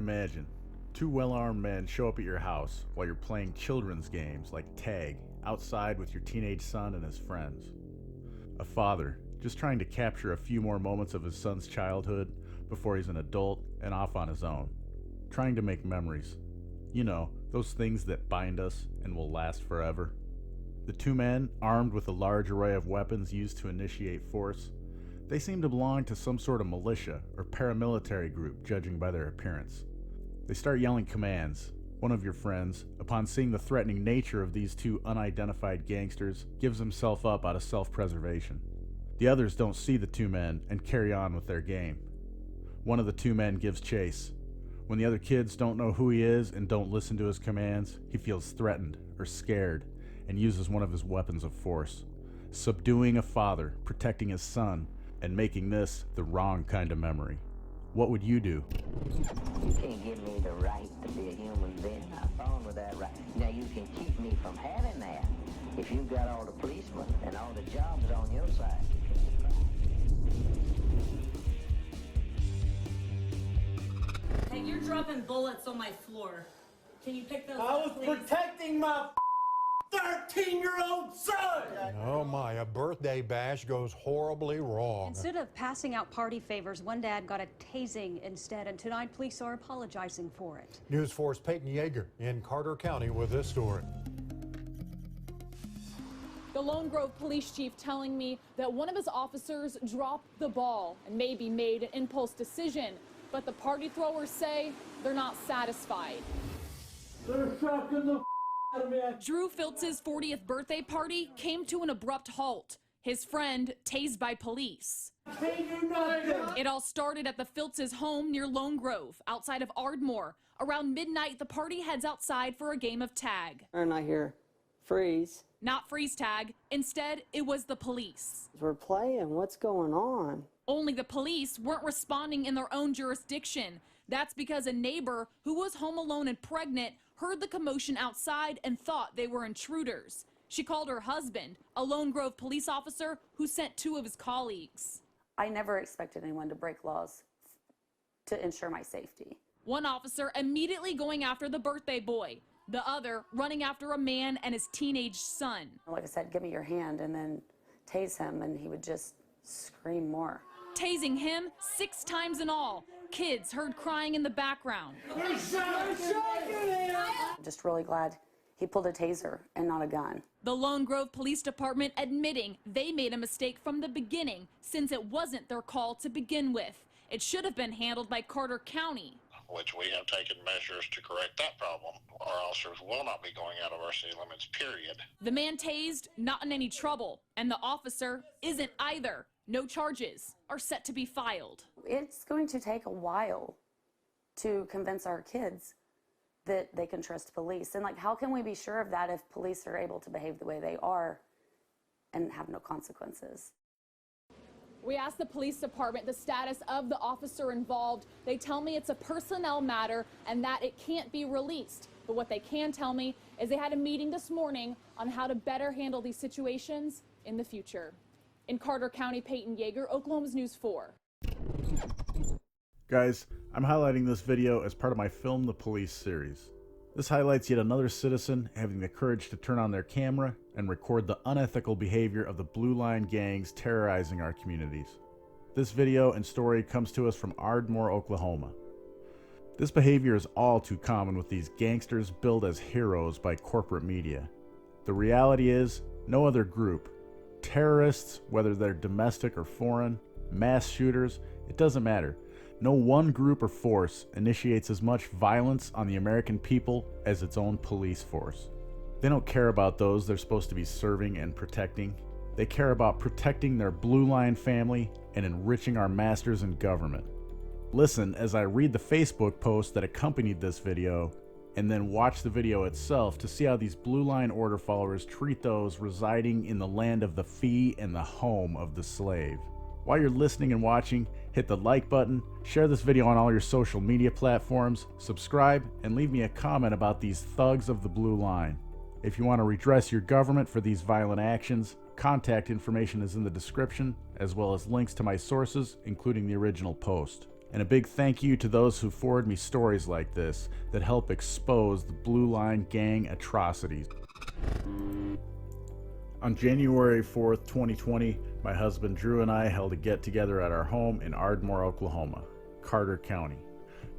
Imagine, two well-armed men show up at your house while you're playing children's games like tag outside with your teenage son and his friends. A father, just trying to capture a few more moments of his son's childhood before he's an adult and off on his own. Trying to make memories. You know, those things that bind us and will last forever. The two men, armed with a large array of weapons used to initiate force, they seem to belong to some sort of militia or paramilitary group, judging by their appearance. They start yelling commands. One of your friends, upon seeing the threatening nature of these two unidentified gangsters, gives himself up out of self-preservation. The others don't see the two men and carry on with their game. One of the two men gives chase. When the other kids don't know who he is and don't listen to his commands, he feels threatened or scared and uses one of his weapons of force, subduing a father, protecting his son, and making this the wrong kind of memory. What would you do? You can't give me the right to be a human being. I'm born with that right. Now you can keep me from having that. If you've got all the policemen and all the jobs on your side, you can Hey, you're dropping bullets on my floor. Can you pick those I up, was please? protecting my 13-year-old son! Oh my, a birthday bash goes horribly wrong. Instead of passing out party favors, one dad got a tasing instead, and tonight police are apologizing for it. News 4's Peyton Yeager in Carter County with this story. The Lone Grove police chief telling me that one of his officers dropped the ball and maybe made an impulse decision, but the party throwers say they're not satisfied. They're shocking the out of me. Drew Filtz's 40th birthday party came to an abrupt halt. His friend tased by police. Can't do nothing. It all started at the Filtz's home near Lone Grove, outside of Ardmore. Around midnight, the party heads outside for a game of tag. And I hear, freeze. Not freeze tag. Instead, it was the police. We're playing. What's going on? Only the police weren't responding in their own jurisdiction. That's because a neighbor who was home alone and pregnant heard the commotion outside and thought they were intruders. She called her husband, a Lone Grove police officer who sent two of his colleagues. I never expected anyone to break laws to ensure my safety. One officer immediately going after the birthday boy, the other running after a man and his teenage son. Like I said, give me your hand, and then tase him, and he would just scream more. Tasing him 6 times in all. Kids heard crying in the background. I'm just really glad he pulled a taser and not a gun. The Lone Grove Police Department admitting they made a mistake from the beginning, since it wasn't their call to begin with. It should have been handled by Carter County, which we have taken measures to correct that problem. Our officers will not be going out of our city limits, period. The man tased, not in any trouble, and the officer isn't either. No charges are set to be filed. It's going to take a while to convince our kids that they can trust police. And how can we be sure of that if police are able to behave the way they are and have no consequences? We asked the police department the status of the officer involved. They tell me it's a personnel matter and that it can't be released. But what they can tell me is they had a meeting this morning on how to better handle these situations in the future. In Carter County, Peyton Yeager, Oklahoma's News 4. Guys, I'm highlighting this video as part of my Film the Police series. This highlights yet another citizen having the courage to turn on their camera and record the unethical behavior of the Blue Line gangs terrorizing our communities. This video and story comes to us from Ardmore, Oklahoma. This behavior is all too common with these gangsters billed as heroes by corporate media. The reality is, no other group, terrorists, whether they're domestic or foreign, mass shooters, it doesn't matter. No one group or force initiates as much violence on the American people as its own police force. They don't care about those they're supposed to be serving and protecting. They care about protecting their Blue Line family and enriching our masters in government. Listen as I read the Facebook post that accompanied this video, and then watch the video itself to see how these Blue Line order followers treat those residing in the land of the free and the home of the slave. While you're listening and watching, hit the like button, share this video on all your social media platforms, subscribe, and leave me a comment about these thugs of the Blue Line. If you want to redress your government for these violent actions, contact information is in the description, as well as links to my sources, including the original post. And a big thank you to those who forward me stories like this that help expose the Blue Line gang atrocities. On January 4th, 2020, my husband Drew and I held a get-together at our home in Ardmore, Oklahoma, Carter County.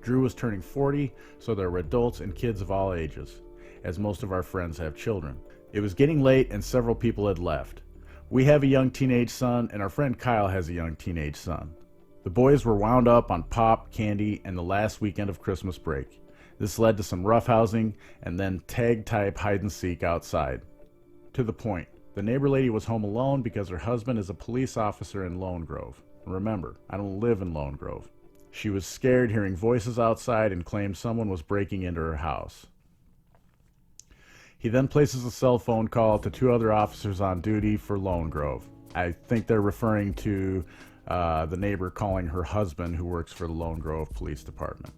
Drew was turning 40, so there were adults and kids of all ages, as most of our friends have children. It was getting late and several people had left. We have a young teenage son, and our friend Kyle has a young teenage son. The boys were wound up on pop, candy, and the last weekend of Christmas break. This led to some roughhousing and then tag-type hide-and-seek outside. To the point, the neighbor lady was home alone because her husband is a police officer in Lone Grove. Remember, I don't live in Lone Grove. She was scared hearing voices outside and claimed someone was breaking into her house. He then places a cell phone call to 2 other officers on duty for Lone Grove. I think they're referring to the neighbor calling her husband, who works for the Lone Grove Police Department.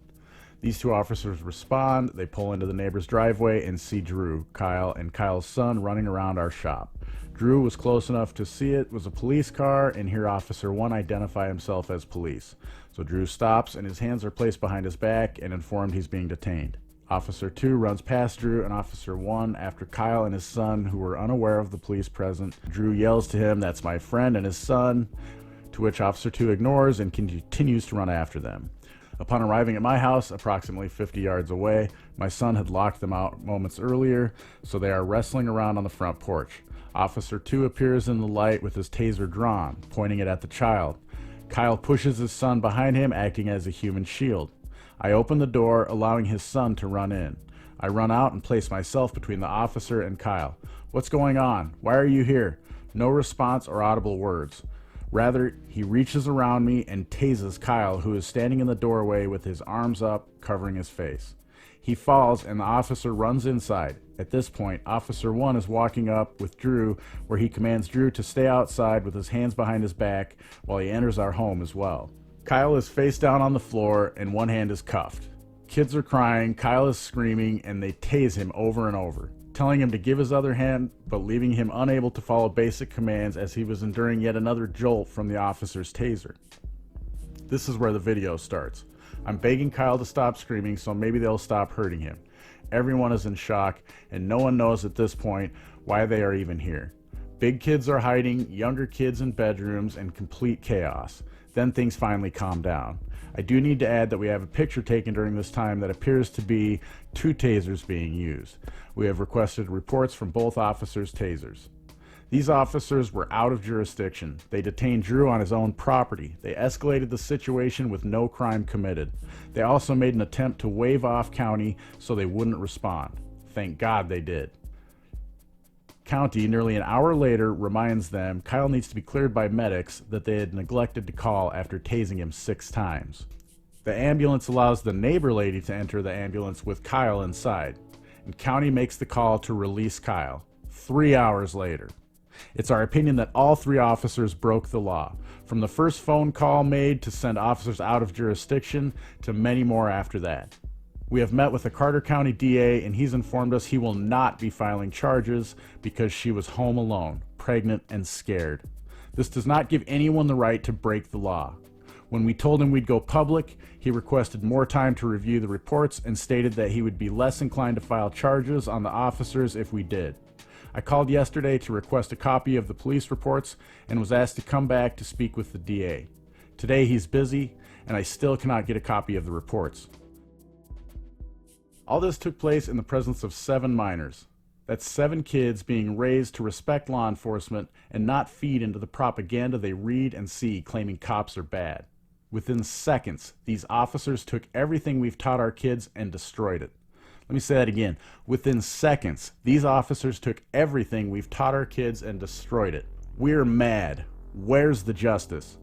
These 2 officers respond. They pull into the neighbor's driveway and see Drew, Kyle, and Kyle's son running around our shop. Drew was close enough to see it was a police car and hear Officer 1 identify himself as police. So Drew stops and his hands are placed behind his back and informed he's being detained. Officer 2 runs past Drew and Officer 1 after Kyle and his son, who were unaware of the police present. Drew yells to him, "That's my friend and his son," to which Officer 2 ignores and continues to run after them. Upon arriving at my house, approximately 50 yards away, my son had locked them out moments earlier, so they are wrestling around on the front porch. Officer 2 appears in the light with his taser drawn, pointing it at the child. Kyle pushes his son behind him, acting as a human shield. I open the door, allowing his son to run in. I run out and place myself between the officer and Kyle. "What's going on? Why are you here?" No response or audible words. Rather, he reaches around me and tases Kyle, who is standing in the doorway with his arms up, covering his face. He falls and the officer runs inside. At this point, Officer 1 is walking up with Drew, where he commands Drew to stay outside with his hands behind his back while he enters our home as well. Kyle is face down on the floor and one hand is cuffed. Kids are crying, Kyle is screaming, and they tase him over and over, telling him to give his other hand, but leaving him unable to follow basic commands as he was enduring yet another jolt from the officer's taser. This is where the video starts. I'm begging Kyle to stop screaming so maybe they'll stop hurting him. Everyone is in shock, and no one knows at this point why they are even here. Big kids are hiding, younger kids in bedrooms, and complete chaos. Then things finally calm down. I do need to add that we have a picture taken during this time that appears to be 2 tasers being used. We have requested reports from both officers' tasers. These officers were out of jurisdiction. They detained Drew on his own property. They escalated the situation with no crime committed. They also made an attempt to wave off county so they wouldn't respond. Thank God they did. County, nearly an hour later, reminds them Kyle needs to be cleared by medics that they had neglected to call after tasing him 6 times. The ambulance allows the neighbor lady to enter the ambulance with Kyle inside, and County makes the call to release Kyle 3 hours later. It's our opinion that all 3 officers broke the law, from the first phone call made to send officers out of jurisdiction to many more after that. We have met with the Carter County DA, and he's informed us he will not be filing charges because she was home alone, pregnant, and scared. This does not give anyone the right to break the law. When we told him we'd go public, he requested more time to review the reports and stated that he would be less inclined to file charges on the officers if we did. I called yesterday to request a copy of the police reports and was asked to come back to speak with the DA. Today he's busy, and I still cannot get a copy of the reports. All this took place in the presence of 7 minors. That's 7 kids being raised to respect law enforcement and not feed into the propaganda they read and see claiming cops are bad. Within seconds, these officers took everything we've taught our kids and destroyed it. Let me say that again. Within seconds, these officers took everything we've taught our kids and destroyed it. We're mad. Where's the justice?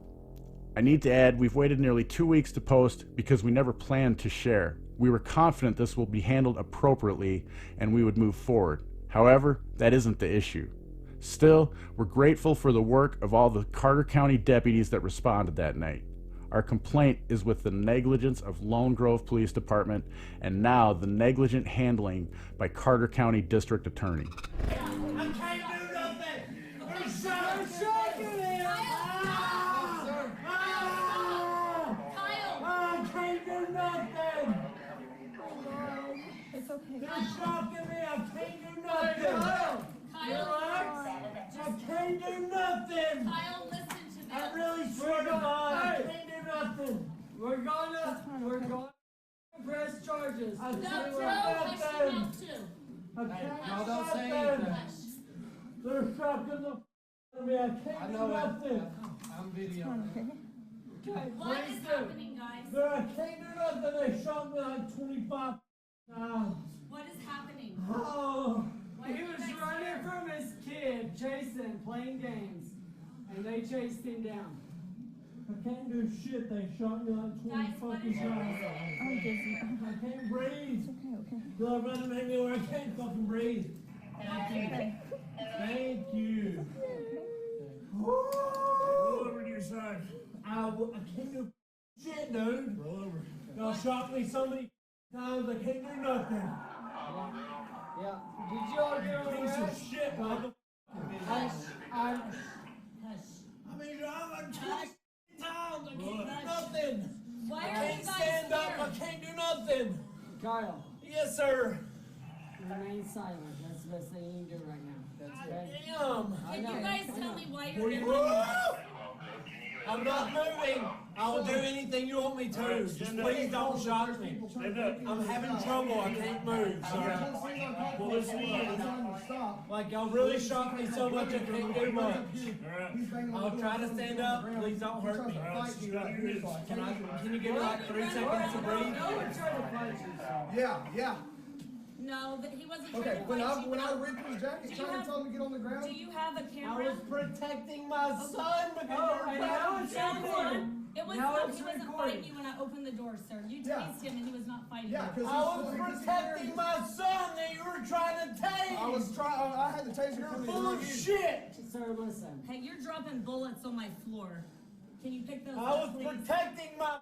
I need to add, we've waited nearly 2 weeks to post because we never planned to share. We were confident this will be handled appropriately and we would move forward. However, that isn't the issue. Still, we're grateful for the work of all the Carter County deputies that responded that night. Our complaint is with the negligence of Lone Grove Police Department and now the negligent handling by Carter County District Attorney. I can't do nothing. They're shocking him. shocking me. I can't do nothing. Relax. I can't do nothing. Kyle, listen to me. I really swear to God, I can't do nothing. We're gonna press charges. I No, can't do Joe, hush your nothing. mouth too. I can't No, do don't say nothing. anything. Hush. They're shocking the out of me. I can't do nothing. I'm videoing. Okay, What please is do. happening, guys? I can't do nothing. They shot me like 25 times. What is happening? Oh. Why He are you was guys running scared? from his kid, Jason, playing games. And they chased him down. I can't do shit. They shot me like 20 Guys, what fucking is your times. reason? I can't breathe. They're running at me where I can't fucking breathe. Thank you. Roll over to your side. I can't do shit, dude. Roll over. Y'all shot me so many times, I can't do nothing. Yeah. Did you all get on Piece the of shit, mother. Hush. I Hush. I'm like 20 times. I can't do nothing. Why I are you can't guys stand up. I scared? can't do nothing. Kyle, Yes, sir. remain silent. That's the best thing you can do right now. That's okay. Damn. Can you guys tell me why you're in Woo! my I'm not moving. I will do anything you want me to. Just please don't shock me. I'm having trouble. I can't move, sir. Well, listen, stop. Like, y'all really shocked me so much I can't do much. I'll try to stand up. Please don't hurt me. Can you give me like 3 seconds to breathe? Yeah. No, but he wasn't Okay, trying to fight you. when I ripped his jacket, Do you trying to have- tell him to get on the Do ground. you have a I camera? was protecting my son because you're Now trying it's to shoot recorded. me. It was Now not, it's he wasn't recorded. fighting you when I opened the door, sir. You Yeah. tased him and he was not fighting Yeah, you. because I was protecting my son that you were trying to tase. I had the taser You're coming full of shit. Sir, listen. Hey, you're dropping bullets on my floor. Can you pick those I up, was please? protecting my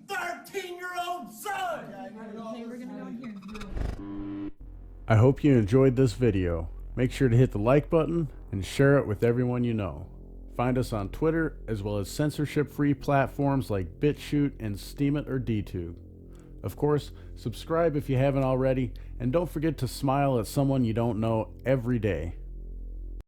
13-year-old son. Okay, we're gonna go in here. I hope you enjoyed this video. Make sure to hit the like button and share it with everyone you know. Find us on Twitter as well as censorship-free platforms like BitChute and Steemit or DTube. Of course, subscribe if you haven't already, and don't forget to smile at someone you don't know every day.